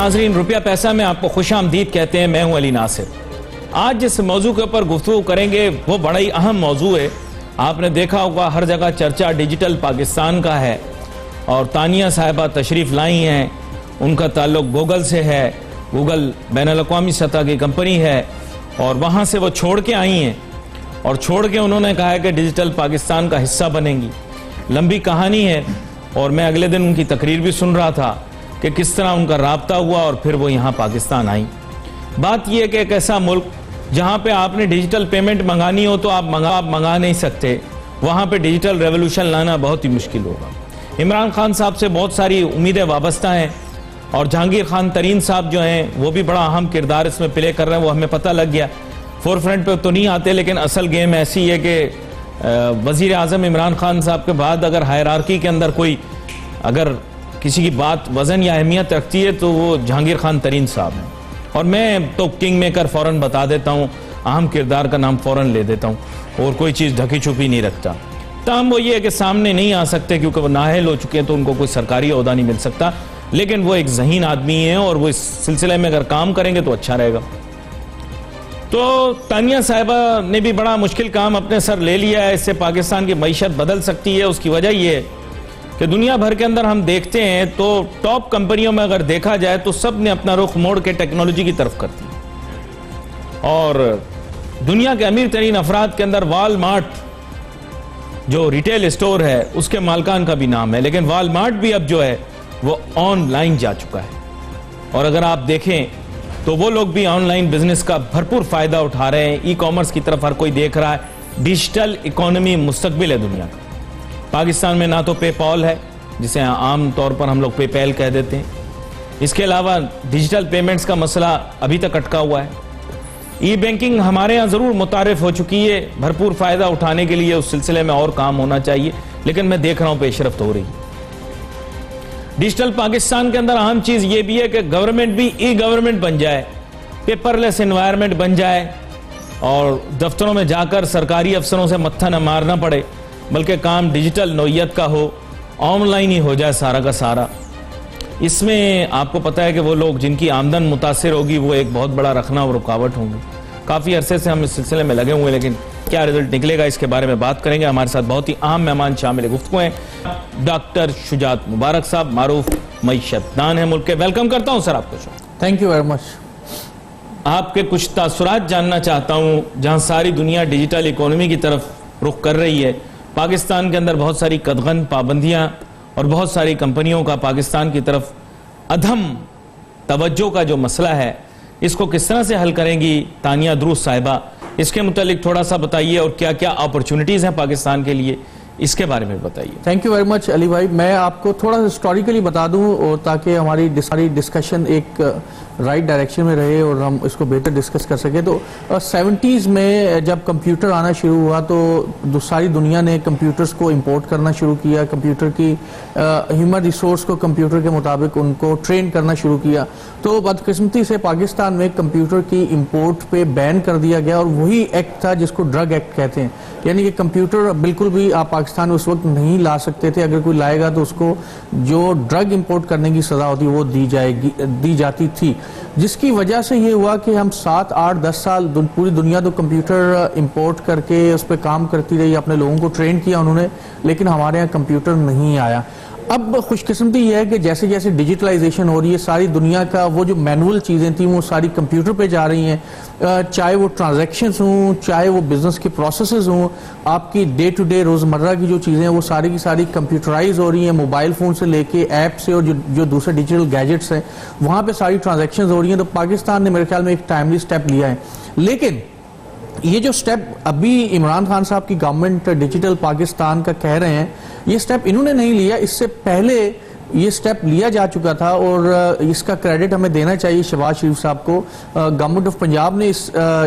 ناظرین روپیہ پیسہ میں آپ کو خوش آمدید کہتے ہیں. میں ہوں علی ناصر. آج جس موضوع کے اوپر گفتگو کریں گے وہ بڑا ہی اہم موضوع ہے. آپ نے دیکھا ہوگا ہر جگہ چرچا ڈیجیٹل پاکستان کا ہے اور تانیہ صاحبہ تشریف لائی ہیں. ان کا تعلق گوگل سے ہے. گوگل بین الاقوامی سطح کی کمپنی ہے اور وہاں سے وہ چھوڑ کے آئی ہیں اور چھوڑ کے انہوں نے کہا ہے کہ ڈیجیٹل پاکستان کا حصہ بنیں گی. لمبی کہانی ہے اور میں اگلے دن ان کی تقریر بھی سن رہا تھا کہ کس طرح ان کا رابطہ ہوا اور پھر وہ یہاں پاکستان آئیں. بات یہ کہ ایک ایسا ملک جہاں پہ آپ نے ڈیجیٹل پیمنٹ منگانی ہو تو آپ منگا نہیں سکتے, وہاں پہ ڈیجیٹل ریولوشن لانا بہت ہی مشکل ہوگا. عمران خان صاحب سے بہت ساری امیدیں وابستہ ہیں اور جہانگیر خان ترین صاحب جو ہیں وہ بھی بڑا اہم کردار اس میں پلے کر رہے ہیں. وہ ہمیں پتہ لگ گیا, فور فرنٹ پہ تو نہیں آتے لیکن اصل گیم ایسی ہے کہ وزیر اعظم عمران خان صاحب کے بعد اگر ہائرارکی کے اندر کوئی اگر کسی کی بات وزن یا اہمیت رکھتی ہے تو وہ جہانگیر خان ترین صاحب ہیں. اور میں تو کنگ میکر فوراً بتا دیتا ہوں, اہم کردار کا نام فوراً لے دیتا ہوں اور کوئی چیز ڈھکی چھپی نہیں رکھتا. تاہم وہ یہ ہے کہ سامنے نہیں آ سکتے کیونکہ وہ نااہل ہو چکے ہیں تو ان کو کوئی سرکاری عہدہ نہیں مل سکتا, لیکن وہ ایک ذہین آدمی ہیں اور وہ اس سلسلے میں اگر کام کریں گے تو اچھا رہے گا. تو تانیہ صاحبہ نے بھی بڑا مشکل کام اپنے سر لے لیا ہے. اس سے پاکستان کی معیشت بدل سکتی ہے. اس کی وجہ یہ ہے کہ دنیا بھر کے اندر ہم دیکھتے ہیں تو ٹاپ کمپنیوں میں اگر دیکھا جائے تو سب نے اپنا رخ موڑ کے ٹیکنالوجی کی طرف کر دی. اور دنیا کے امیر ترین افراد کے اندر وال مارٹ جو ریٹیل اسٹور ہے اس کے مالکان کا بھی نام ہے, لیکن وال مارٹ بھی اب جو ہے وہ آن لائن جا چکا ہے. اور اگر آپ دیکھیں تو وہ لوگ بھی آن لائن بزنس کا بھرپور فائدہ اٹھا رہے ہیں. ای کامرس کی طرف ہر کوئی دیکھ رہا ہے. ڈیجیٹل اکانومی مستقبل ہے دنیا کا. پاکستان میں نہ تو پے پال ہے جسے عام طور پر ہم لوگ پے پیل کہہ دیتے ہیں, اس کے علاوہ ڈیجیٹل پیمنٹس کا مسئلہ ابھی تک اٹکا ہوا ہے. ای بینکنگ ہمارے ہاں ضرور متعارف ہو چکی ہے, بھرپور فائدہ اٹھانے کے لیے اس سلسلے میں اور کام ہونا چاہیے, لیکن میں دیکھ رہا ہوں پیش رفت ہو رہی ہے. ڈیجیٹل پاکستان کے اندر اہم چیز یہ بھی ہے کہ گورنمنٹ بھی ای گورنمنٹ بن جائے, پیپر لیس انوائرمنٹ بن جائے اور دفتروں میں جا کر سرکاری افسروں سے متھا نہ مارنا پڑے بلکہ کام ڈیجیٹل نوعیت کا ہو, آن لائن ہی ہو جائے سارا کا سارا. اس میں آپ کو پتہ ہے کہ وہ لوگ جن کی آمدن متاثر ہوگی وہ ایک بہت بڑا رکھنا اور رکاوٹ ہوں گے. کافی عرصے سے ہم اس سلسلے میں لگے ہوئے لیکن کیا رزلٹ نکلے گا اس کے بارے میں بات کریں گے. ہمارے ساتھ بہت ہی اہم مہمان شامل گفتگو ہیں. ڈاکٹر شجاعت مبارک صاحب معروف معیشت دان ہیں ملک کے. ویلکم کرتا ہوں سر آپ کو. Thank you very much. آپ کے کچھ تاثرات جاننا چاہتا ہوں. جہاں ساری دنیا ڈیجیٹل اکانومی کی طرف رخ کر رہی ہے, پاکستان کے اندر بہت ساری قدغن پابندیاں اور بہت ساری کمپنیوں کا پاکستان کی طرف عدم توجہ کا جو مسئلہ ہے اس کو کس طرح سے حل کریں گی تانیہ دروس صاحبہ, اس کے متعلق تھوڑا سا بتائیے اور کیا کیا اپرچونٹیز ہیں پاکستان کے لیے اس کے بارے میں بتائیے. تھینک یو ویری مچ علی بھائی. میں آپ کو تھوڑا سا ہسٹوریکلی بتا دوں اور تاکہ ہماری ڈسکشن ایک رائٹ ڈائریکشن میں رہے اور ہم اس کو بہتر ڈسکس کر سکیں. تو 70s میں جب کمپیوٹر آنا شروع ہوا تو ساری دنیا نے کمپیوٹرز کو امپورٹ کرنا شروع کیا, کمپیوٹر کی ہیومن ریسورس کو کمپیوٹر کے مطابق ان کو ٹرین کرنا شروع کیا. تو بدقسمتی سے پاکستان میں کمپیوٹر کی امپورٹ پہ بین کر دیا گیا اور وہی ایکٹ تھا جس کو ڈرگ ایکٹ کہتے ہیں. یعنی کہ کمپیوٹر بالکل بھی آپ پاکستان میں اس وقت نہیں لا سکتے تھے. اگر کوئی لائے گا تو اس کو جو ڈرگ امپورٹ کرنے کی سزا ہوتی وہ دی جاتی تھی, جس کی وجہ سے یہ ہوا کہ ہم 7, 8, 10 سال پوری دنیا تو کمپیوٹر امپورٹ کر کے اس پہ کام کرتی رہی, اپنے لوگوں کو ٹرین کیا انہوں نے, لیکن ہمارے یہاں کمپیوٹر نہیں آیا. اب خوش قسمتی یہ ہے کہ جیسے جیسے ڈیجیٹلائزیشن ہو رہی ہے ساری دنیا کا وہ جو مینول چیزیں تھیں وہ ساری کمپیوٹر پہ جا رہی ہیں, چاہے وہ ٹرانزیکشنز ہوں, چاہے وہ بزنس کے پروسیسز ہوں, آپ کی ڈے ٹو ڈے روزمرہ کی جو چیزیں ہیں وہ ساری کی ساری کمپیوٹرائز ہو رہی ہیں. موبائل فون سے لے کے ایپ سے اور جو دوسرے ڈیجیٹل گیجٹس ہیں وہاں پہ ساری ٹرانزیکشنز ہو رہی ہیں. تو پاکستان نے میرے خیال میں ایک ٹائملی سٹیپ لیا ہے, لیکن یہ جو سٹیپ ابھی عمران خان صاحب کی گورنمنٹ ڈیجیٹل پاکستان کا کہہ رہے ہیں یہ سٹیپ انہوں نے نہیں لیا, اس سے پہلے یہ سٹیپ لیا جا چکا تھا اور اس کا کریڈٹ ہمیں دینا چاہیے شہباز شریف صاحب کو. گورنمنٹ آف پنجاب نے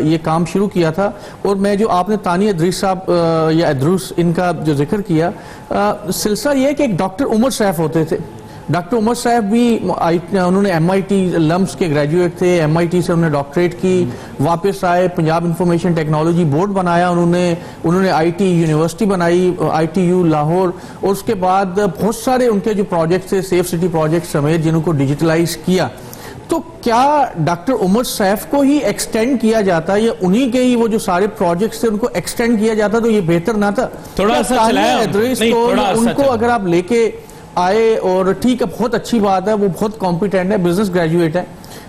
یہ کام شروع کیا تھا. اور میں جو آپ نے تانیہ دروس صاحب یا ادروس ان کا جو ذکر کیا, سلسلہ یہ ہے کہ ایک ڈاکٹر عمر سیف ہوتے تھے. ڈاکٹر عمر صاحب بھی انہوں نے MIT لمس کے گریجویٹ تھے, MIT سے انہوں نے ڈاکٹریٹ کی, واپس آئے, پنجاب انفارمیشن ٹیکنالوجی بورڈ بنایا انہوں نے IT یونیورسٹی بنائی, ITU لاہور, اور اس کے بعد بہت سارے ان کے جو پروجیکٹس تھے سیف سٹی پروجیکٹ سمیت جنہوں کو ڈیجیٹلائز کیا. تو کیا ڈاکٹر عمر سیف کو ہی ایکسٹینڈ کیا جاتا یا انہی کے ہی وہ جو سارے پروجیکٹس تھے ان کو ایکسٹینڈ کیا جاتا تو یہ بہتر نہ تھا؟ تھوڑا سا چلایا ان کو اگر آپ لے کے آئے اور ٹھیک ہے بہت اچھی بات ہے, وہ بہت کمپیٹنٹ ہے, بزنس گریجویٹ ہے,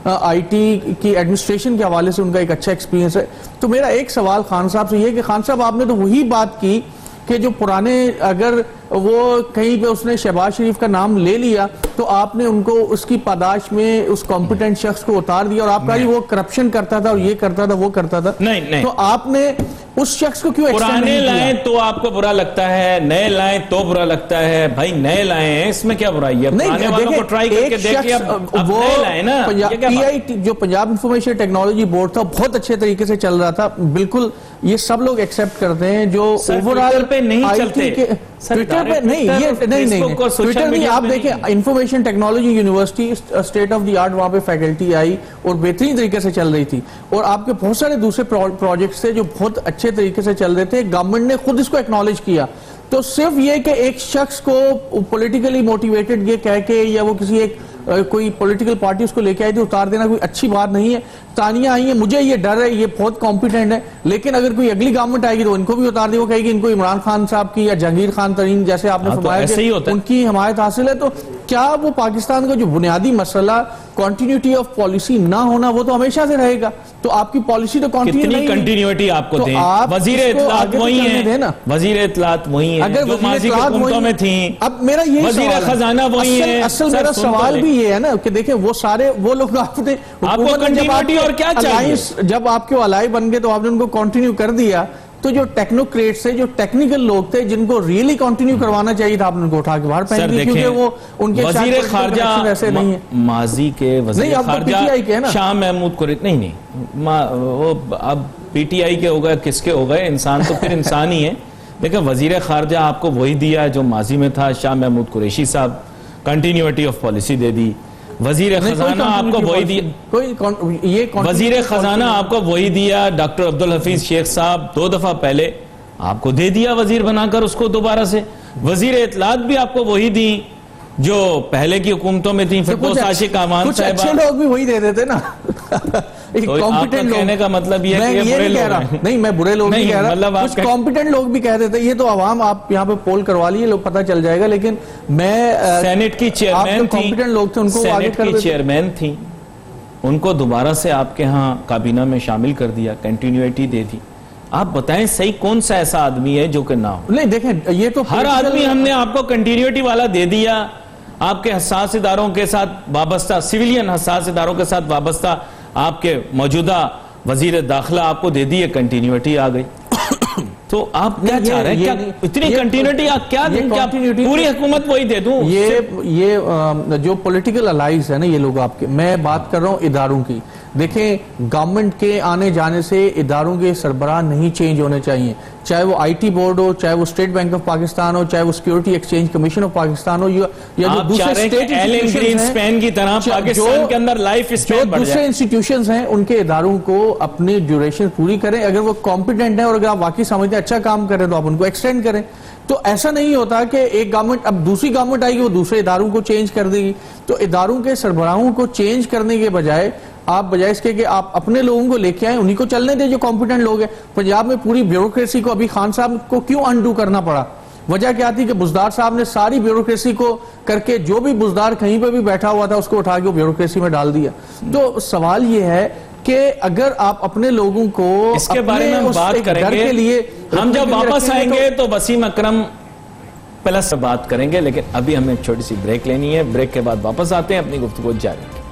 آئی ٹی کی ایڈمنسٹریشن کے حوالے سے ان کا ایک اچھا ایکسپیرینس ہے. تو میرا ایک سوال خان صاحب سے یہ کہ خان صاحب آپ نے تو وہی بات کی کہ جو پرانے اگر وہ کہیں پہ اس نے شہباز شریف کا نام لے لیا تو آپ نے ان کو اس کی پاداش میں اس کمپیٹنٹ شخص کو اتار دیا اور آپ کہا وہ کرپشن کرتا تھا اور یہ کرتا تھا وہ کرتا تھا. نہیں تو آپ نے اس شخص کو کیوں پرانے لائیں تو آپ کو برا لگتا ہے, نئے لائیں تو برا لگتا ہے؟ بھائی نئے لائیں ہیں, اس میں کیا برائی ہے؟ پرانے والوں کو ٹرائی کر کے دیکھیں, اب نئے لائیں نا. پی آئی ٹی جو پنجاب انفارمیشن ٹیکنالوجی بورڈ تھا بہت اچھے طریقے سے چل رہا تھا, بالکل یہ سب لوگ ایکسپٹ کرتے ہیں. جو اوورآل پہ نہیں چلتے, ٹویٹر پہ نہیں, یہ نہیں ٹویٹر نہیں, آپ دیکھیں information technology university state of the art وہاں پہ فیکلٹی آئی اور بہترین طریقے سے چل رہی تھی, اور آپ کے بہت سارے دوسرے پروجیکٹس تھے جو بہت اچھے طریقے سے چل رہے تھے. گورنمنٹ نے خود اس کو ایکنالج کیا. تو صرف یہ کہ ایک شخص کو پولیٹیکلی موٹیویٹڈ یہ کہہ کے یا وہ کسی ایک کوئی پولیٹیکل پارٹی اس کو لے کے آئی تھی اتار دینا کوئی اچھی بات نہیں ہے. تانیہ آئی ہیں, مجھے یہ ڈر ہے یہ بہت کمپیٹنٹ ہے, لیکن اگر کوئی اگلی گورنمنٹ آئے گی تو ان کو بھی اتار دی, وہ کہے گی ان کو عمران خان صاحب کی یا جہانگیر خان ترین جیسے آپ نے فرمایا کہ ان کی حمایت حاصل ہے. تو کیا وہ پاکستان کا جو بنیادی مسئلہ کنٹینیوٹی آف پالیسی نہ ہونا وہ تو ہمیشہ سے رہے گا, تو آپ کی پالیسی تو کتنی کنٹینیوٹی آپ کو دیں؟ وزیر اطلاعات وہی ہیں, وزیر اطلاعات وہی ہیں جو ماضی کی حکومتوں میں تھیں, اب میرا یہ وزیر خزانہ وہی ہیں. اصل میرا سوال بھی یہ ہے نا کہ دیکھیں وہ سارے وہ لوگ آپ کو کنٹینیوٹی اور کیا چاہیے, جب آپ کے الائی بن گئے تو آپ نے ان کو کنٹینیو کر دیا, تو جو ٹیکنوکریٹس تھے جو ٹیکنیکل لوگ تھے جن کو ریئلی کنٹینیو کروانا چاہیے تھا آپ نے ان کو اٹھا کے باہر پھینک دیا, کیونکہ وہ ان کے وزیر خارجہ ایسے نہیں ہیں. ماضی کے وزیر خارجہ شاہ محمود قریشی نہیں, وہ اب پی ٹی آئی کے ہو گئے, کس کے ہو گئے, انسان تو پھر انسان ہی ہے. لیکن وزیر خارجہ آپ کو وہی دیا جو ماضی میں تھا, شاہ محمود قریشی صاحب, کنٹینیوٹی آف پالیسی دے دی. وزیر خزانہ آپ کو وہی دیا, وزیر خزانہ آپ کو وہی دیا ڈاکٹر عبدالحفیظ شیخ صاحب 2 دفعہ پہلے آپ کو دے دیا وزیر بنا کر اس کو دوبارہ سے. وزیر اطلاعات بھی آپ کو وہی دی جو پہلے کی حکومتوں میں تھیں, فردوس عاشق امان صاحبہ. کچھ اچھے لوگ بھی وہی دے دیتے نا. آپ کا کہنے کا مطلب یہ ہے کہ یہ برے لوگ ہیں. نہیں میں برے لوگ نہیں کہہ رہا, کچھ کمپیٹنٹ لوگ بھی کہہ دیتے. یہ تو عوام آپ یہاں پہ پول کروا لیے, لوگ پتہ چل جائے گا. لیکن میں سینٹ کی چیئرمین تھی, کمپیٹنٹ لوگ تھے ان کو آگے کر دیتے, چیئرمین تھی, ان کو دوبارہ سے آپ کے ہاں کابینہ میں شامل کر دیا, کنٹینیوٹی دے دی. آپ بتائیں صحیح کون سا ایسا آدمی ہے جو کہ نہ ہو؟ نہیں دیکھیں یہ تو ہر آدمی ہم نے آپ کو کنٹینیوٹی والا دے دیا. آپ کے حساس اداروں کے ساتھ وابستہ, سویلین حساس اداروں کے ساتھ وابستہ آپ کے موجودہ وزیر داخلہ آپ کو دے دیے, کنٹینیوٹی آ گئی. تو آپ کیا چاہ رہے ہیں؟ اتنی کنٹینیوٹی آپ کیا دیں؟ پوری حکومت وہی دے دوں؟ یہ جو پولیٹیکل الائز ہے نا یہ لوگ آپ کے, میں بات کر رہا ہوں اداروں کی. دیکھیں گورنمنٹ کے آنے جانے سے اداروں کے سربراہ نہیں چینج ہونے چاہیے, چاہے وہ آئی ٹی بورڈ ہو, چاہے وہ اسٹیٹ بینک آف پاکستان ہو, چاہے وہ Security Exchange Commission of Pakistan ہو, یا جو دوسرے انسٹیٹیوشنز ہیں ان کے اداروں کو اپنی ڈیوریشن پوری کریں. اگر وہ کمپیٹنٹ ہیں اور اگر آپ واقعی سمجھتے ہیں اچھا کام کریں تو آپ ان کو ایکسٹینڈ کریں. تو ایسا نہیں ہوتا کہ ایک گورنمنٹ, اب دوسری گورنمنٹ آئے گی وہ دوسرے اداروں کو چینج کر دے گی. تو اداروں کے سربراہوں کو چینج کرنے کے بجائے آپ بجائے اس کے کہ آپ اپنے لوگوں کو لے کے آئیں, انہی کو چلنے دیں جو کمپیٹنٹ لوگ ہیں. پنجاب میں پوری بیوروکریسی کو ابھی خان صاحب کو کیوں انڈو کرنا پڑا؟ وجہ کیا تھی کہ بزدار صاحب نے ساری بیوروکریسی کو کر کے جو بھی بزدار کہیں پہ بھی بیٹھا ہوا تھا اس کو اٹھا کے بیوروکریسی میں ڈال دیا. تو سوال یہ ہے کہ اگر آپ اپنے لوگوں کو اس کے بارے میں بات کریں گے, ہم جب واپس آئیں گے تو وسیم اکرم پلس سے بات کریں گے. لیکن ابھی ہمیں چھوٹی سی بریک لینی ہے, بریک کے بعد واپس آتے ہیں, اپنی گفتگو جاری رکھیں.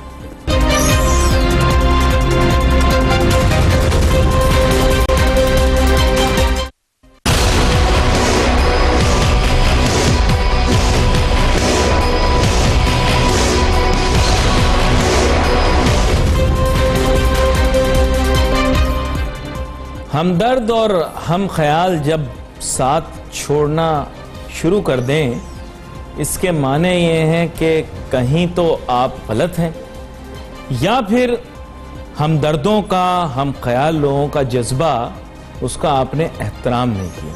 ہمدرد اور ہم خیال جب ساتھ چھوڑنا شروع کر دیں, اس کے معنی یہ ہیں کہ کہیں تو آپ غلط ہیں یا پھر ہمدردوں کا, ہم خیال لوگوں کا جذبہ اس کا آپ نے احترام نہیں کیا.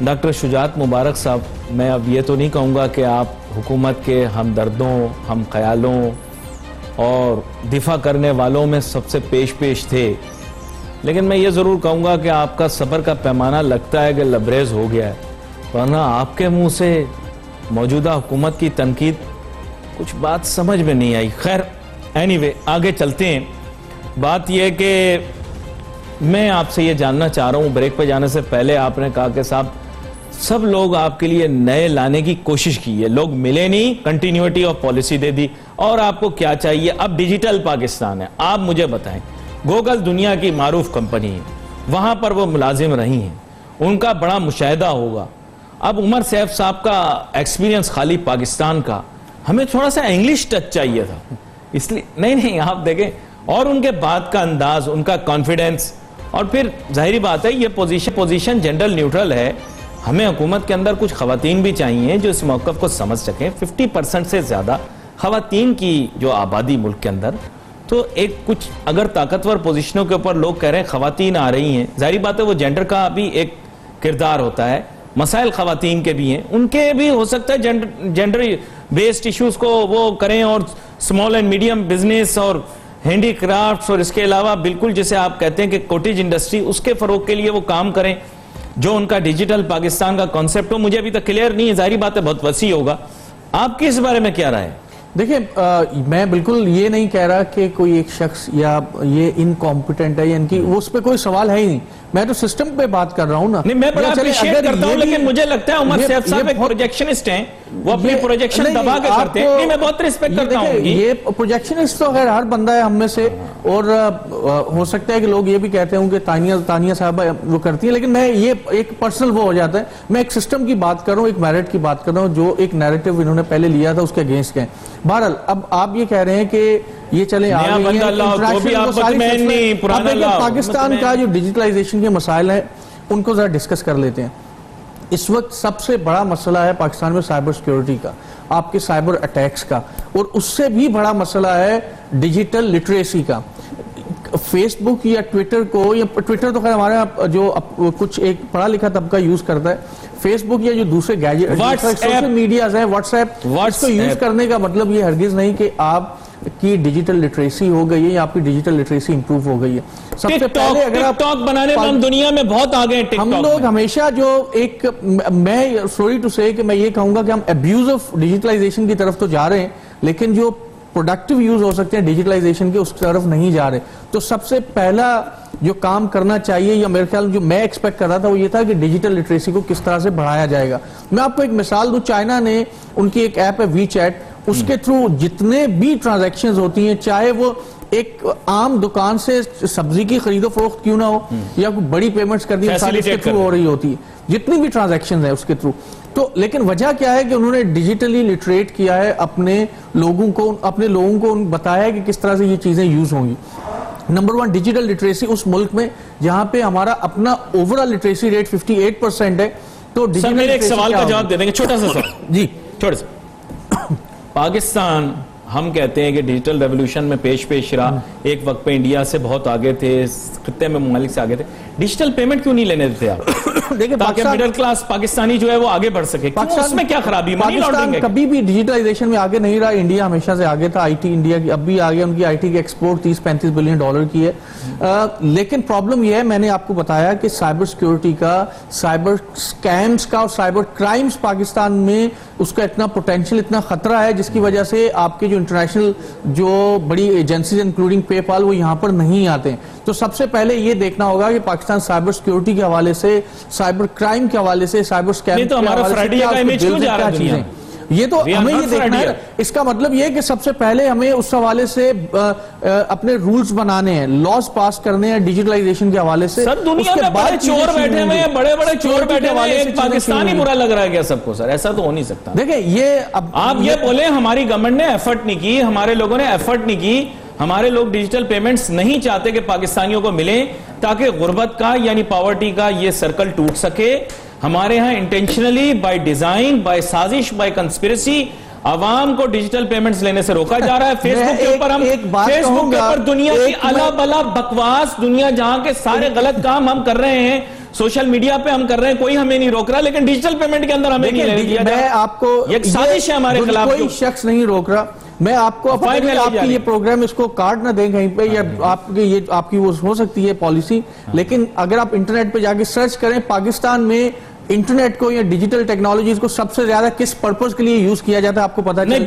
ڈاکٹر شجاعت مبارک صاحب, میں اب یہ تو نہیں کہوں گا کہ آپ حکومت کے ہمدردوں, ہم خیالوں اور دفاع کرنے والوں میں سب سے پیش تھے. لیکن میں یہ ضرور کہوں گا کہ آپ کا صبر کا پیمانہ لگتا ہے کہ لبریز ہو گیا ہے, ورنہ آپ کے منہ سے موجودہ حکومت کی تنقید کچھ بات سمجھ میں نہیں آئی. خیر اینی آگے چلتے ہیں. بات یہ کہ میں آپ سے یہ جاننا چاہ رہا ہوں, بریک پہ جانے سے پہلے آپ نے کہا کہ صاحب سب لوگ آپ کے لیے نئے لانے کی کوشش کی ہے, لوگ ملے نہیں, کنٹینیوٹی آف پالیسی دے دی, اور آپ کو کیا چاہیے؟ اب ڈیجیٹل پاکستان ہے. آپ مجھے بتائیں, گوگل دنیا کی معروف کمپنی ہے, وہاں پر وہ ملازم رہی ہیں, ان کا بڑا مشاہدہ ہوگا. اب عمر سیف صاحب کا ایکسپیرینس خالی پاکستان کا, ہمیں تھوڑا سا انگلش ٹچ چاہیے تھا, اس لیے نہیں آپ دیکھیں, اور ان کے بات کا انداز, ان کا کانفیڈنس, اور پھر ظاہری بات ہے یہ پوزیشن جنرل نیوٹرل ہے. ہمیں حکومت کے اندر کچھ خواتین بھی چاہیے جو اس موقف کو سمجھ سکیں. 50% سے زیادہ خواتین کی جو آبادی ملک کے اندر, تو ایک کچھ اگر طاقتور پوزیشنوں کے اوپر لوگ کہہ رہے ہیں خواتین آ رہی ہیں, ظاہری بات ہے وہ جینڈر کا بھی ایک کردار ہوتا ہے, مسائل خواتین کے بھی ہیں, ان کے بھی ہو سکتا ہے جینڈر بیسڈ ایشوز کو وہ کریں, اور اسمال اینڈ میڈیم بزنس اور ہینڈی کرافٹس, اور اس کے علاوہ بالکل جسے آپ کہتے ہیں کہ کوٹیج انڈسٹری, اس کے فروغ کے لیے وہ کام کریں. جو ان کا ڈیجیٹل پاکستان کا کانسیپٹ ہو, مجھے ابھی تک کلیئر نہیں ہے, ظاہری بات ہے بہت وسیع ہوگا. آپ کی اس بارے میں کیا رائے ہے؟ دیکھیں میں بالکل یہ نہیں کہہ رہا کہ کوئی ایک شخص یا یہ انکمپیٹنٹ ہے, یعنی کہ اس پہ کوئی سوال ہے ہی نہیں, میں تو سسٹم پہ بات کر رہا ہوں نا. نہیں, میں بڑا اپریشیٹ کرتا ہوں, لیکن مجھے لگتا ہے عمر سیف صاحب ایک پروجیکشنسٹ ہیں, وہ اپنی پروجیکشن دبا کے کرتے ہیں. نہیں, میں بہت ریسپیکٹ کرتا ہوں. یہ پروجیکشنسٹ تو خیر ہر بندہ ہے ہم میں سے, اور ہو سکتا ہے کہ لوگ یہ بھی کہتے ہوں کہ تانیہ صاحبہ وہ کرتی ہیں, لیکن میں یہ ایک پرسنل وہ ہو جاتا ہے. میں ایک سسٹم کی بات کر رہا ہوں, ایک میرٹ کی بات کر رہا ہوں, جو ایک نیریٹو انہوں نے پہلے لیا تھا اس کے اگینسٹ گئے. بہرحال اب آپ یہ کہہ رہے ہیں کہ یہ چلے پاکستان کا جو ڈیجیٹلائزیشن کے مسائل ہیں ان کو ذرا ڈسکس کر لیتے ہیں. اس وقت سب سے بڑا مسئلہ ہے پاکستان میں سائبر سیکیورٹی کا, آپ کے سائبر اٹیکس کا, اور اس سے بھی بڑا مسئلہ ہے ڈیجیٹل لٹریسی کا. فیس بک یا ٹویٹر کو, یا ٹویٹر تو خیر ہمارے جو کچھ ایک پڑھا لکھا طبقہ یوز کرتا ہے, فیس بک یا جو دوسرے گیجٹ سوشل میڈیاز ہیں, واٹس ایپ, اس کو یوز کرنے کا مطلب یہ ہرگز نہیں کہ آپ کی ڈیجیٹل لٹریسی ہو گئی ہے یا آپ کی ڈیجیٹل لٹریسی امپروو ہو گئی ہے. سب سے پہلے اگر آپ ٹک ٹاک بنانے میں ہم دنیا میں بہت آگے ہیں. ہم لوگ ہمیشہ جو ایک, میں سوری ٹو سے کہ میں یہ کہوں گا کہ ہم ابیوز آف ڈیجیٹلائزیشن کی طرف تو جا رہے ہیں, لیکن جو پروڈکٹیو یوز ہو سکتے ہیں ڈیجیٹلائزیشن کے اس طرف نہیں جا رہے. تو سب سے پہلا جو کام کرنا چاہیے, یا میرے خیال جو میں ایکسپیکٹ کر رہا تھا وہ یہ تھا کہ ڈیجیٹل لٹریسی کو کس طرح سے بڑھایا جائے گا. میں آپ کو ایک مثال دوں, چائنا نے ان کی ایک ایپ ہے وی چیٹ, اس کے تھرو جتنے بھی ٹرانزیکشنز ہوتی ہیں, چاہے وہ ایک عام دکان سے سبزی کی خرید و فروخت کیوں نہ ہو, یا کوئی بڑی پیمنٹس کرنی ہے, ساری اس کے تھرو ہو رہی ہوتی ہے, جتنی بھی ٹرانزیکشنز ہیں اس کے تھرو. تو لیکن وجہ کیا ہے کہ انہوں نے ڈیجیٹلی لٹریٹ کیا ہے اپنے لوگوں کو بتایا ہے کہ کس طرح سے یہ چیزیں یوز ہوں گی. نمبر 1 ڈیجیٹل لٹریسی اس ملک میں جہاں پہ ہمارا اپنا اوورال لٹریسی ریٹ 58% ہے. تو سر میرے ایک سوال کا جواب دے دیں گے, چھوٹا سا سوال. جی چھوٹا سا. پاکستان ہم کہتے ہیں کہ ڈیجیٹل ریولوشن میں پیش رہا, ایک وقت پہ انڈیا سے بہت آگے تھے, خطے میں ممالک سے آگے تھے. ڈیجیٹل پیمنٹ کیوں نہیں لینے دیتے آپ, تاکہ میڈل کلاس پاکستانی جو ہے وہ آگے بڑھ سکے؟ اس میں کیا خرابی؟ پاکستان کبھی بھی ڈیجیٹلائزیشن میں آگے نہیں رہا, انڈیا ہمیشہ سے آگے تھا. آئی ٹی انڈیا کی اب بھی آگے, ان کی آئی ٹی کی ایکسپورٹ $30-35 بلین کی ہے. لیکن پرابلم یہ ہے, میں نے آپ کو بتایا کہ سائبر سیکیورٹی کا, سائبر سکیمز کا اور سائبر کرائمز پاکستان میں اس کا اتنا پوٹینشیل, اتنا خطرہ ہے, جس کی وجہ سے آپ کے جو انٹرنیشنل جو بڑی ایجنسیز انکلوڈنگ پے پال وہ یہاں پر نہیں آتے ہیں. تو سب سے پہلے یہ دیکھنا ہوگا کہ پاکستان سائبر سیکیورٹی کے حوالے سے, سائبر کرائم کے حوالے سے, سائبر سکیم کے حوالے سے کیا چیزیں, یہ تو ہمیں یہ دیکھنا ہے. اس کا مطلب یہ کہ سب سے پہلے ہمیں اس حوالے سے اپنے رولز بنانے ہیں, لاز پاس کرنے ہیں ڈیجیٹلائزیشن کے حوالے سے. سر دنیا میں بڑے چور بیٹھے ہوئے ہیں, بڑے چور بیٹھے ہوئے ہیں, ایک پاکستانی برا لگ رہا ہے کیا سب کو؟ سر ایسا تو ہو نہیں سکتا. دیکھیں یہ آپ یہ بولیں ہماری گورنمنٹ نے ایفرٹ نہیں کی, ہمارے لوگوں نے ایفرٹ نہیں کی, ہمارے لوگ ڈیجیٹل پیمنٹس نہیں چاہتے کہ پاکستانیوں کو ملیں تاکہ غربت کا یعنی پاورٹی کا یہ سرکل ٹوٹ سکے. ہمارے ہاں انٹینشنلی, بائی ڈیزائن, بائی سازش, بائی کنسپیرسی عوام کو ڈیجیٹل پیمنٹس لینے سے روکا جا رہا ہے. فیس بک کے اوپر دنیا کی الا بلا بکواس, دنیا جہاں کے سارے غلط کام ہم کر رہے ہیں, سوشل میڈیا پہ ہم کر رہے ہیں, کوئی ہمیں نہیں روک رہا, لیکن ڈیجیٹل پیمنٹ کے اندر ہمیں نہیں لینے دیا. میں آپ کو, ایک سازش ہے ہمارے خلاف, کوئی شخص نہیں روک رہا, میں آپ کو آپ کی یہ پروگرام اس کو کارڈ نہ دیں کہیں پہ، یا آپ کی وہ ہو سکتی ہے پالیسی، لیکن اگر آپ انٹرنیٹ پہ جا کے سرچ کریں پاکستان میں انٹرنیٹ کو یا ڈیجیٹل ٹیکنالوجیز کو سب سے زیادہ کس پرپز کے لیے یوز کیا جاتا ہے آپ کو پتا چل گیا.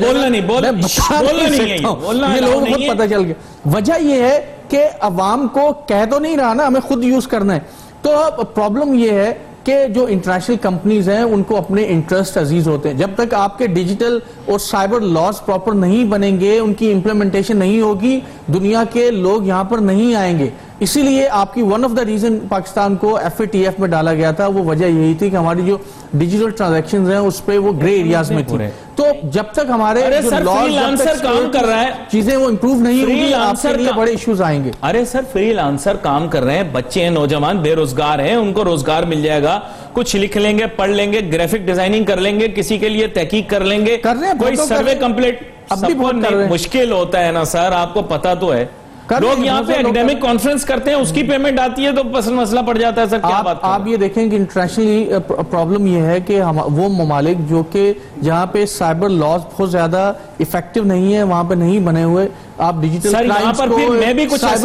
یہ لوگوں کو پتا چل گیا. وجہ یہ ہے کہ عوام کو کہہ تو نہیں رہا نا، ہمیں خود یوز کرنا ہے. تو پرابلم یہ ہے کہ جو انٹرنیشنل کمپنیز ہیں ان کو اپنے انٹرسٹ عزیز ہوتے ہیں. جب تک آپ کے ڈیجیٹل اور سائبر لاز پراپر نہیں بنیں گے، ان کی امپلیمنٹیشن نہیں ہوگی، دنیا کے لوگ یہاں پر نہیں آئیں گے. اسی لیے آپ کی one of the reason Pakistan کو FATF میں ڈالا گیا تھا، وہ وجہ یہی تھی کہ ہماری جو ڈیجیٹل ٹرانزیکشنز ہیں اس پہ وہ گرے ایریاز میں تھی. تو جب تک ہمارے کام کر رہا ہے چیزیں وہ امپروو نہیں ہوگی، آپ کے لیے بڑے ایشوز آئیں گے. ارے سر فری لانسر کام کر رہے ہیں، بچے ہیں، نوجوان بے روزگار ہیں، ان کو روزگار مل جائے گا. کچھ لکھ لیں گے، پڑھ لیں گے، گرافک ڈیزائننگ کر لیں گے، کسی کے لیے تحقیق کر لیں گے، کوئی سروے کمپلیٹ. اب بھی بہت مشکل ہوتا ہے نا سر، آپ کو پتا تو ہے. لوگ یہاں پہ ایکڈیمک کانفرنس کرتے ہیں، اس کی پیمنٹ آتی ہے تو بس مسئلہ پڑ جاتا ہے. سر کیا بات آپ یہ دیکھیں کہ انٹرنیشنلی پرابلم یہ ہے کہ وہ ممالک جو کہ جہاں پہ سائبر لاز بہت زیادہ ایفیکٹو نہیں ہے، وہاں پہ نہیں بنے ہوئے، آپ ڈیجیٹل سائبر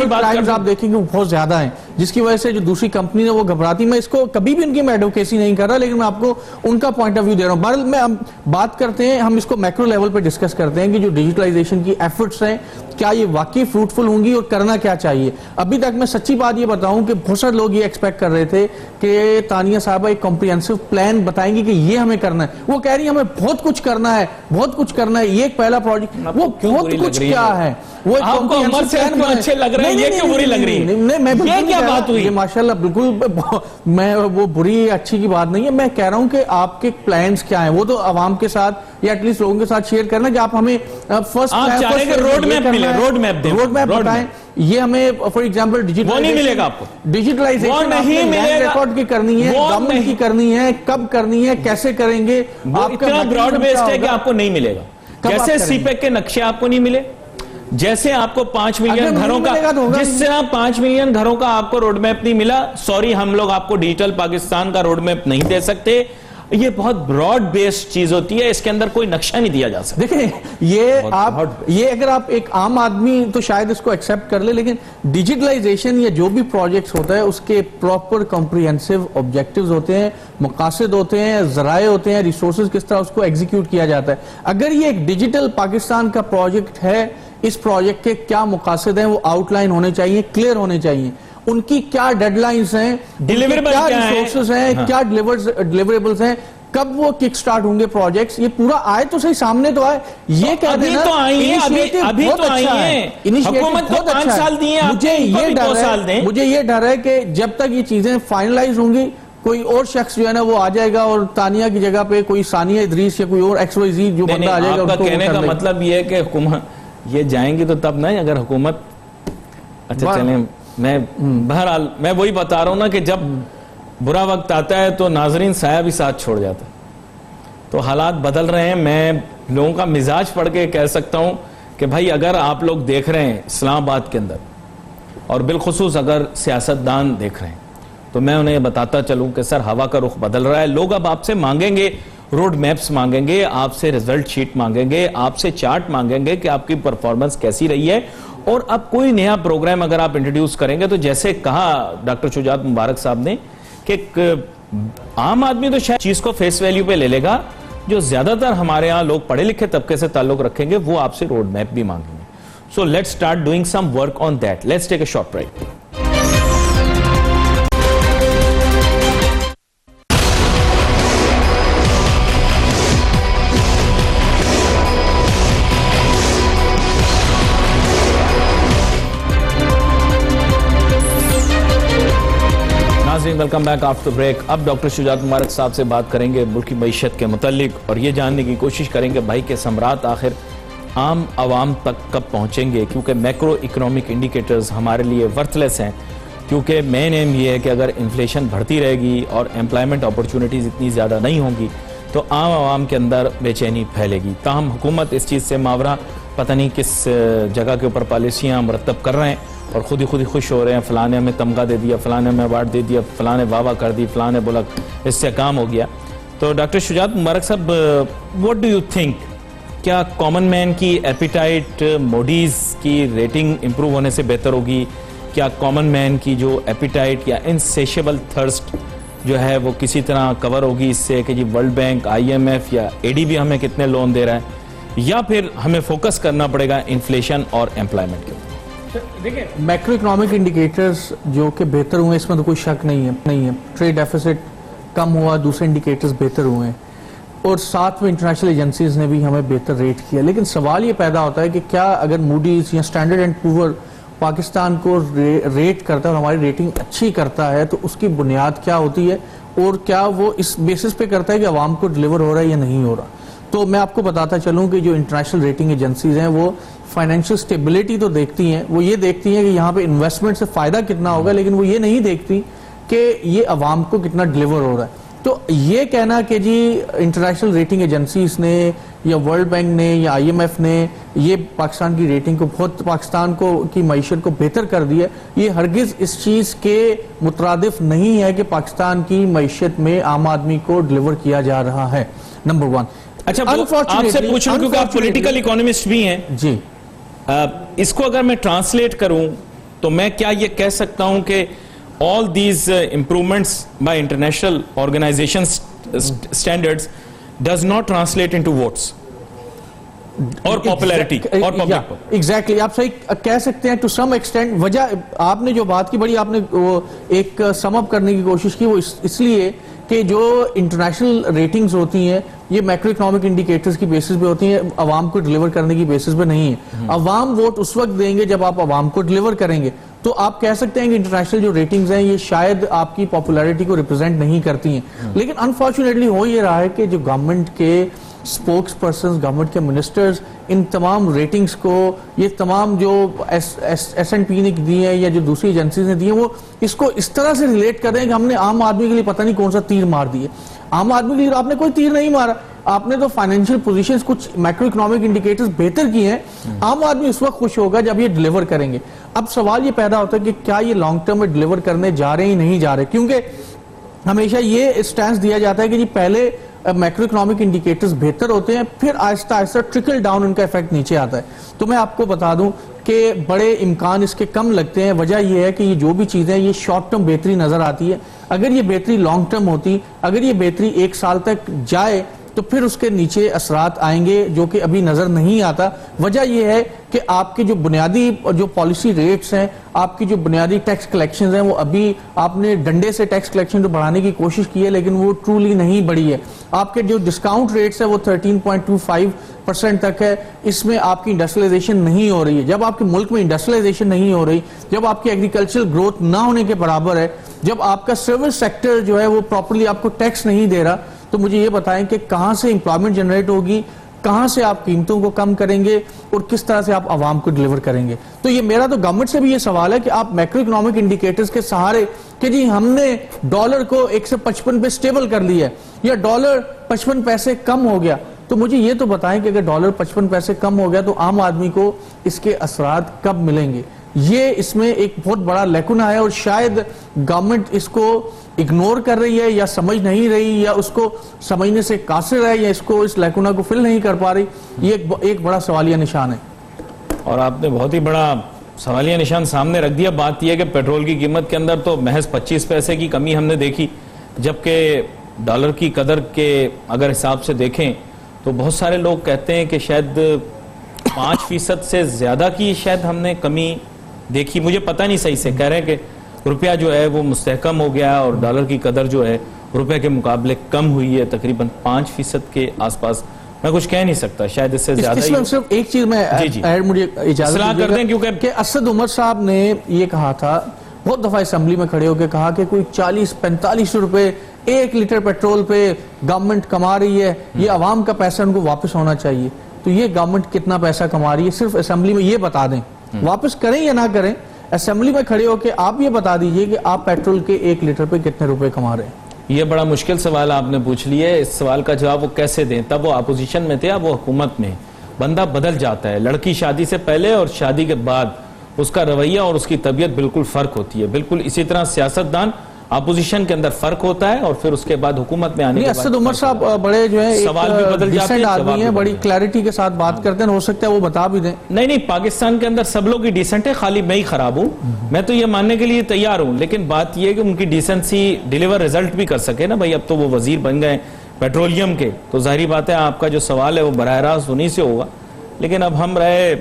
کرائمز آپ دیکھیں گے بہت زیادہ ہیں، جس کی وجہ سے جو دوسری کمپنی ہے وہ گھبراتی. میں اس کو کبھی بھی ان کی میں ایڈوکیسی نہیں کر رہا، لیکن میں آپ کو ان کا پوائنٹ آف ویو دے رہا ہوں. بہرحال میں بات کرتے ہیں، ہم اس کو میکرو لیول پہ ڈسکس کرتے ہیں کہ جو ڈیجیٹلائزیشن کی ایفرٹس ہیں کیا یہ واقعی فروٹفل ہوں گی اور کرنا کیا چاہیے. ابھی تک میں سچی بات یہ بتاؤں کہ بہت سارے لوگ یہ ایکسپیکٹ کر رہے تھے کہ تانیہ صاحبہ ایک کمپریہنسو پلان بتائیں گی کہ یہ ہمیں کرنا ہے. وہ کہہ رہی ہیں ہمیں بہت کچھ کرنا ہے، بہت کچھ کرنا ہے، یہ ایک پہلا پروجیکٹ. وہ بہت کچھ کیا ہے، وہ آپ کو عمر سے اچھے لگ رہے ہیں، یہ کیوں بری لگ رہی ہے؟ یہ کیا بات ہوئی؟ ماشاءاللہ بالکل میں وہ بری اچھی کی بات نہیں ہے. میں کہہ رہا ہوں کہ آپ کے پلانز کیا ہیں، وہ تو عوام کے ساتھ یا ایٹ لیسٹ لوگوں کے ساتھ شیئر کرنا کہ آپ ہمیں فرسٹ روڈ میپ بتائیں. یہ ہمیں فار ایگزامپل ڈیجیٹلائزیشن ریکارڈ کی کرنی ہے، گورنمنٹ کی کرنی ہے، کب کرنی ہے، کیسے کریں گے. اتنا براڈ بیسڈ ہے کہ آپ کو نہیں ملے گا. جیسے سی پیک کے نقشے آپ کو نہیں ملے، جیسے آپ کو 5 ملین گھروں کا، جس طرح 5 ملین گھروں کا آپ کو روڈ میپ نہیں ملا، سوری ہم لوگ آپ کو ڈیجیٹل پاکستان کا روڈ میپ نہیں دے سکتے. یہ بہت براڈ بیسڈ چیز ہوتی ہے، اس کے اندر کوئی نقشہ نہیں دیا جا سکتا. دیکھیں یہ اگر آپ ایک عام آدمی تو شاید اس کو ایکسپٹ کر لے، لیکن ڈیجیٹلائزیشن یا جو بھی پروجیکٹس ہوتا ہے اس کے پراپر کمپریہنسو آبجیکٹیوز ہوتے ہیں، مقاصد ہوتے ہیں، ذرائع ہوتے ہیں، ریسورسز کس طرح اس کو ایگزیکیوٹ کیا جاتا ہے. اگر یہ ایک ڈیجیٹل پاکستان کا پروجیکٹ ہے، اس پروجیکٹ کے کیا مقاصد ہیں وہ آؤٹ لائن ہونے چاہیے، کلیئر ہونے چاہیے. ان کی کیا ڈیڈ لائنز ہیں، کیا ریسورسز ہیں، کیا ڈیلیوریبلز ہیں، کب وہ کک سٹارٹ ہوں گے پروجیکٹس. یہ پورا آئے تو صحیح، سامنے تو آئے. یہ کہہ دینا انیشیٹو بہت اچھا ہے، انیشیٹو بہت اچھا ہے. مجھے یہ ڈر ہے کہ جب تک یہ چیزیں فائنلائز ہوں گی، کوئی اور شخص جو ہے نا وہ آ جائے گا اور تانیہ کی جگہ پہ کوئی ثانیہ ادریس یا کوئی اور XYZ جو بندہ آ جائے گا. آپ کا کہنے کا مطلب یہ ہے کہ حکومت یہ جائیں گی تو تب نہیں، اگر حکومت اچھا چلیں. میں بہرحال میں وہی بتا رہا ہوں نا کہ جب برا وقت آتا ہے تو ناظرین سایہ بھی ساتھ چھوڑ جاتا ہے. تو حالات بدل رہے ہیں. میں لوگوں کا مزاج پڑھ کے کہہ سکتا ہوں کہ بھائی اگر آپ لوگ دیکھ رہے ہیں اسلام آباد کے اندر، اور بالخصوص اگر سیاستدان دیکھ رہے ہیں، تو میں انہیں بتاتا چلوں کہ سر ہوا کا رخ بدل رہا ہے. لوگ اب آپ سے مانگیں گے روڈ میپس، مانگیں گے آپ سے ریزلٹ شیٹ، مانگیں گے آپ سے چارٹ، مانگیں گے کہ آپ کی پرفارمنس کیسی رہی ہے. اور اب کوئی نیا پروگرام اگر آپ انٹروڈیوس کریں گے تو جیسے کہا ڈاکٹر شجاعت مبارک صاحب نے کہ عام آدمی تو شاید چیز کو فیس ویلیو پہ لے لے گا، جو زیادہ تر ہمارے ہاں لوگ پڑھے لکھے طبقے سے تعلق رکھیں گے وہ آپ سے روڈ میپ بھی مانگیں گے. So let's start doing some work on that. Let's take a short break. Welcome back after break. اب ڈاکٹر شجاعت مبارک صاحب سے بات کریں گے ملکی معیشت کے متعلق اور یہ جاننے کی کوشش کریں گے بھائی کے ثمرات آخر عام عوام تک کب پہنچیں گے، کیونکہ میکرو اکنامک انڈیکیٹرز ہمارے لیے ورتھ لیس ہیں. کیونکہ مین ایم یہ ہے کہ اگر انفلیشن بڑھتی رہے گی اور امپلائمنٹ اپرچونٹیز اتنی زیادہ نہیں ہوں گی تو عام عوام کے اندر بے چینی پھیلے گی. تاہم حکومت اس چیز سے ماورا پتہ نہیں کس جگہ کے اوپر پالیسیاں مرتب کر رہے ہیں اور خود ہی خوش ہو رہے ہیں. فلاں نے ہمیں تمغہ دے دیا، فلاں نے ہمیں ایوارڈ دے دیا، فلاں نے واہ واہ کر دی، فلاں نے بولا اس سے کام ہو گیا. تو ڈاکٹر شجاعت مبارک صاحب، what do you think کیا کامن مین کی ایپیٹائٹ موڈیز کی ریٹنگ امپروو ہونے سے بہتر ہوگی؟ کیا کامن مین کی جو ایپیٹائٹ یا انسیشیبل تھرسٹ جو ہے وہ کسی طرح کور ہوگی اس سے کہ جی ورلڈ بینک، IMF یا ADB ہمیں کتنے لون دے رہا ہے، یا پھر ہمیں فوکس کرنا پڑے گا انفلیشن اور امپلائمنٹ کے اوپر؟ دیکھیں میکرو اکنامک انڈیکیٹرز جو کہ بہتر ہوئے اس میں تو کوئی شک نہیں ہے. ٹریڈ ڈیفیسٹ کم ہوا، دوسرے انڈیکیٹرز بہتر ہوئے ہیں، اور ساتھ میں انٹرنیشنل ایجنسیز نے بھی ہمیں بہتر ریٹ کیا. لیکن سوال یہ پیدا ہوتا ہے کہ کیا اگر موڈیز یا اسٹینڈرڈ اینڈ پور پاکستان کو ریٹ کرتا ہے اور ہماری ریٹنگ اچھی کرتا ہے تو اس کی بنیاد کیا ہوتی ہے، اور کیا وہ اس بیسس پہ کرتا ہے کہ عوام کو ڈیلیور ہو رہا ہے یا نہیں ہو رہا؟ تو میں آپ کو بتاتا چلوں کہ جو انٹرنیشنل ریٹنگ ایجنسیز ہیں وہ فائنینشیل سٹیبلٹی تو دیکھتی ہیں، وہ یہ دیکھتی ہیں کہ یہاں پہ انویسٹمنٹ سے فائدہ کتنا ہوگا، لیکن وہ یہ نہیں دیکھتی کہ یہ عوام کو کتنا ڈیلیور ہو رہا ہے. تو یہ کہنا کہ جی انٹرنیشنل ریٹنگ ایجنسیز نے یا ورلڈ بینک نے یا IMF نے یہ پاکستان کی ریٹنگ کو بہت، پاکستان کو کی معیشت کو بہتر کر دیا، یہ ہرگز اس چیز کے مترادف نہیں ہے کہ پاکستان کی معیشت میں عام آدمی کو ڈیلیور کیا جا رہا ہے. نمبر 1. اچھا آپ سے پوچھوں کیونکہ آپ پولیٹیکل اکانومسٹ بھی ہیں جی، اس کو اگر میں ٹرانسلیٹ کروں تو میں کیا یہ کہہ سکتا ہوں کہ all these improvements by international organizations standards does not translate into votes or popularity or public. Exactly, آپ صحیح کہہ سکتے ہیں to some extent. وجہ آپ نے جو بات کی بڑی آپ نے ایک سم اپ کرنے کی کوشش کی، وہ اس لیے کہ جو انٹرنیشنل ریٹنگز ہوتی ہیں یہ میکرو اکنامک انڈیکیٹرز کی بیسس پہ ہوتی ہیں، عوام کو ڈیلیور کرنے کی بیسس پہ نہیں ہے. عوام ووٹ اس وقت دیں گے جب آپ عوام کو ڈیلیور کریں گے. تو آپ کہہ سکتے ہیں کہ انٹرنیشنل جو ریٹنگز ہیں یہ شاید آپ کی پاپولیرٹی کو ریپرزینٹ نہیں کرتی ہیں، لیکن انفارچونیٹلی ہو یہ رہا ہے کہ جو گورنمنٹ کے سپوکس پرسنز، گورنمنٹ کے منسٹرز ان تمام ریٹنگز کو، یہ تمام جو S&P نے دی ہیں یا جو دوسری ایجنسیز نے دی ہیں، وہ اس کو اس طرح سے ریلیٹ کر رہے ہیں کہ ہم نے عام آدمی کے لیے پتہ نہیں کون سا تیر مار دیے. عام آدمی کے لیے آپ نے کوئی تیر نہیں مارا، آپ نے تو فائنینشیل پوزیشنز کچھ میکرو اکنامک انڈیکیٹرز بہتر کیے ہیں. عام آدمی اس وقت خوش ہوگا جب یہ ڈیلیور کریں گے. اب سوال یہ پیدا ہوتا ہے کہ کیا یہ لانگ ٹرم میں ڈیلیور کرنے جا رہے ہیں یا نہیں جا رہے، کیونکہ ہمیشہ یہ سٹینس دیا جاتا ہے کہ جی پہلے میکرو اکنامک انڈیکیٹرز بہتر ہوتے ہیں، پھر آہستہ آہستہ ٹرکل ڈاؤن ان کا ایفیکٹ نیچے آتا ہے. تو میں آپ کو بتا دوں کہ بڑے امکان اس کے کم لگتے ہیں. وجہ یہ ہے کہ یہ جو بھی چیزیں یہ شارٹ ٹرم بہتری نظر آتی ہے. اگر یہ بہتری لانگ ٹرم ہوتی، اگر یہ بہتری 1 سال تک جائے تو پھر اس کے نیچے اثرات آئیں گے جو کہ ابھی نظر نہیں آتا. وجہ یہ ہے کہ آپ کی جو بنیادی جو پالیسی ریٹس ہیں، آپ کی جو بنیادی ٹیکس کلیکشنز ہیں، وہ ابھی آپ نے ڈنڈے سے ٹیکس کلیکشن تو بڑھانے کی کوشش کی ہے لیکن وہ ٹرولی نہیں بڑھی ہے. آپ کے جو ڈسکاؤنٹ ریٹس ہے وہ 13.25% تک ہے. اس میں آپ کی انڈسٹریلائزیشن نہیں ہو رہی ہے. جب آپ کے ملک میں انڈسٹریلائزیشن نہیں ہو رہی، جب آپ کی ایگریکلچرل گروتھ نہ ہونے کے برابر ہے، جب آپ کا سروس سیکٹر جو ہے وہ پراپرلی آپ کو ٹیکس نہیں دے رہا، تو مجھے یہ بتائیں کہ کہاں سے امپلائمنٹ جنریٹ ہوگی، کہاں سے آپ قیمتوں کو کم کریں گے، اور کس طرح سے آپ عوام کو ڈیلیور کریں گے. تو یہ میرا تو گورنمنٹ سے بھی یہ سوال ہے کہ آپ میکرو اکنامک انڈیکیٹرز کے سہارے کہ جی ہم نے ڈالر کو 155 پہ سٹیبل کر لیا ہے یا ڈالر 55 پیسے کم ہو گیا، تو مجھے یہ تو بتائیں کہ اگر ڈالر 55 پیسے کم ہو گیا تو عام آدمی کو اس کے اثرات کب ملیں گے. یہ اس میں ایک بہت بڑا لیکونہ ہے، اور شاید گورنمنٹ اس کو اگنور کر رہی ہے یا سمجھ نہیں رہی یا اس کو سمجھنے سے قاصر ہے یا اس کو اس لیکونہ کو فل نہیں کر پا رہی. یہ ایک بڑا سوالیہ نشان ہے. اور آپ نے بہت ہی بڑا سوالیہ نشان سامنے رکھ دیا. بات یہ ہے کہ پیٹرول کی قیمت کے اندر تو محض 25 پیسے کی کمی ہم نے دیکھی، جبکہ ڈالر کی قدر کے اگر حساب سے دیکھیں تو بہت سارے لوگ کہتے ہیں کہ شاید 5% سے زیادہ کی شاید ہم نے کمی دیکھی. مجھے پتہ نہیں صحیح سے، کہہ رہے ہیں کہ روپیہ جو ہے وہ مستحکم ہو گیا اور ڈالر کی قدر جو ہے روپے کے مقابلے کم ہوئی ہے تقریباً 5% کے آس پاس. میں کچھ کہہ نہیں سکتا، شاید اس سے زیادہ ہی. صرف ایک چیز میں مجھے اجازت دیجیے کہ اسد عمر صاحب نے یہ کہا تھا، بہت دفعہ اسمبلی میں کھڑے ہو کے کہا کہ کوئی 40-45 روپے 1 لیٹر پیٹرول پہ گورنمنٹ کما رہی ہے، یہ عوام کا پیسہ ان کو واپس ہونا چاہیے. تو یہ گورنمنٹ کتنا پیسہ کما رہی ہے صرف اسمبلی میں یہ بتا دیں، واپس کریں یا نہ کریں. اسمبلی میں کھڑے ہو کے آپ یہ بتا دیجئے کہ آپ پیٹرول کے 1 لیٹر پہ کتنے روپے کما رہے ہیں. یہ بڑا مشکل سوال آپ نے پوچھ لیا ہے. اس سوال کا جواب وہ کیسے دیں؟ تب وہ اپوزیشن میں تھے، اب وہ حکومت میں. بندہ بدل جاتا ہے. لڑکی شادی سے پہلے اور شادی کے بعد اس کا رویہ اور اس کی طبیعت بالکل فرق ہوتی ہے. بالکل اسی طرح سیاستدان اپوزیشن کے اندر فرق ہوتا ہے اور پھر اس کے بعد حکومت میں آنے کے بعد اسد عمر صاحب بڑے جو ہے سوال بھی بدل جاتے ہیں، ڈیسنٹ آدمی ہیں، بڑی کلیئرٹی کے ساتھ بات کرتے ہیں، ہو سکتا ہے وہ بتا بھی دیں. نہیں پاکستان کے اندر سب لوگ ہی ڈیسنٹ ہے، خالی میں ہی خراب ہوں. میں تو یہ ماننے کے لیے تیار ہوں، لیکن بات یہ ہے کہ ان کی ڈیسنسی ڈیلیور ریزلٹ بھی کر سکے نا بھائی. اب تو وہ وزیر بن گئے پیٹرولیم کے، تو ظاہری بات ہے آپ کا جو سوال ہے وہ براہ راست انہی سے ہوگا. لیکن اب ہم رہے،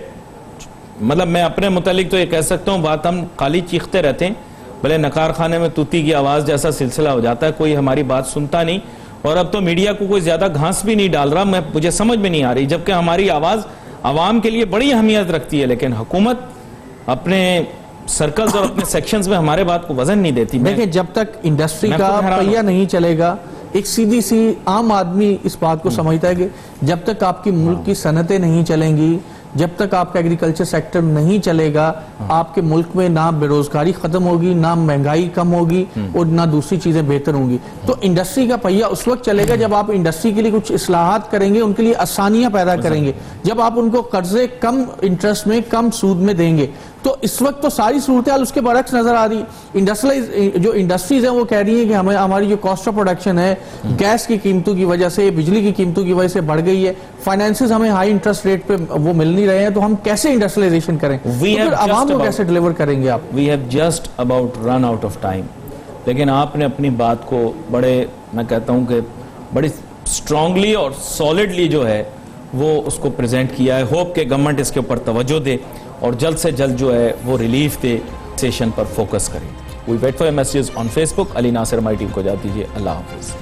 مطلب میں اپنے متعلق تو یہ کہہ سکتا ہوں، بات ہم خالی چیختے رہتے ہیں، بھلے نکار خانے میں طوطی کی آواز جیسا سلسلہ ہو جاتا ہے، کوئی ہماری بات سنتا نہیں. اور اب تو میڈیا کو کوئی زیادہ گھاس بھی نہیں ڈال رہا، مجھے سمجھ میں نہیں آ رہی، جبکہ ہماری آواز عوام کے لیے بڑی اہمیت رکھتی ہے، لیکن حکومت اپنے سرکلز اور اپنے سیکشنز میں ہمارے بات کو وزن نہیں دیتی. دیکھیں جب تک انڈسٹری کا پہیہ نہیں چلے گا، ایک سیدھی سی عام آدمی اس بات کو سمجھتا ہے کہ جب تک آپ کی ملک کی صنعتیں نہیں چلیں گی، جب تک آپ کا ایگریکلچر سیکٹر نہیں چلے گا، آپ کے ملک میں نہ بے روزگاری ختم ہوگی، نہ مہنگائی کم ہوگی اور نہ دوسری چیزیں بہتر ہوں گی. تو انڈسٹری کا پہیہ اس وقت چلے گا جب آپ انڈسٹری کے لیے کچھ اصلاحات کریں گے، ان کے لیے آسانیاں پیدا کریں گے، جب آپ ان کو قرضے کم انٹرسٹ میں، کم سود میں دیں گے. تو اس وقت تو ساری صورتحال اس کے برعکس نظر آ رہی. جو انڈسٹریز ہیں وہ کہہ رہی ہیں کہ ہماری جو کاسٹ آف پروڈکشن ہے گیس کی قیمتوں کی وجہ سے، بجلی کی قیمتوں کی وجہ سے بڑھ گئی ہے، فائنینسز ہمیں ہائی انٹرسٹ ریٹ پہ وہ مل نہیں رہے ہیں، تو ہم کیسے انڈسٹریلائزیشن کریں؟ پھر عوام کو کیسے ڈیلیور کریں گے آپ؟ We have just about run out of time. لیکن آپ نے اپنی بات کو بڑے، میں کہتا ہوں کہ بڑی اسٹرانگلی اور سالڈلی جو ہے وہ اس کو پریزنٹ کیا ہے. ہوپ کہ گورنمنٹ اس کے اوپر توجہ دے اور جلد سے جلد جو ہے وہ ریلیف دے، سیشن پر فوکس کریں. We wait for your messages on Facebook. Ali Nasir ہماری ٹیم کو اجازت دیجیے. اللہ حافظ.